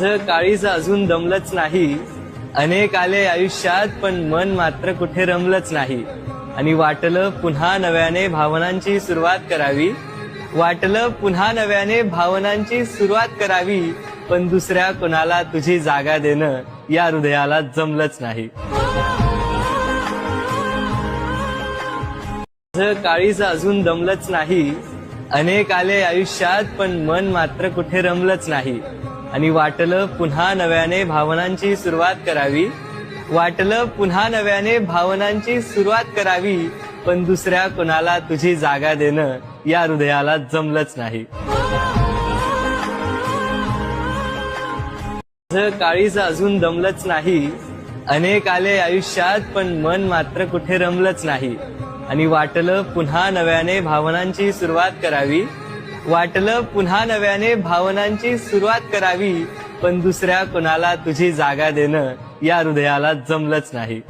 काळीज अजून दमलंच नाही, अनेक आले आयुष्यात पण मन मात्र कुठे रमलंच नाही. आणि वाटलं पुन्हा नव्याने भावनांची सुरुवात करावी, वाटलं पुन्हा नव्याने भावनांची सुरुवात करावी, पण दुसऱ्या कोणाला तुझी जागा देणं या हृदयाला जमलंच नाही. काळीज अजून दमलंच नाही, अनेक आले आयुष्यात पण मन मात्र कुठे रमलंच नाही. आणि वाटलं पुन्हा नव्याने भावनांची सुरुवात करावी, वाटलं पुन्हा नव्याने भावनांची सुरुवात करावी, पण दुसऱ्या कोणाला तुझी जागा देणं या हृदयाला जमलंच नाही. काळीज अजून दमलंच नाही, अनेक आले आयुष्यात पण मन मात्र कुठे रमलंच नाही. आणि वाटलं पुन्हा नव्याने भावनांची सुरुवात करावी, वाटलं पुन्हा नव्याने भावनांची सुरुवात करावी, पण दुसऱ्या कोणाला तुझी जागा देणं या हृदयाला जमलंच नाही.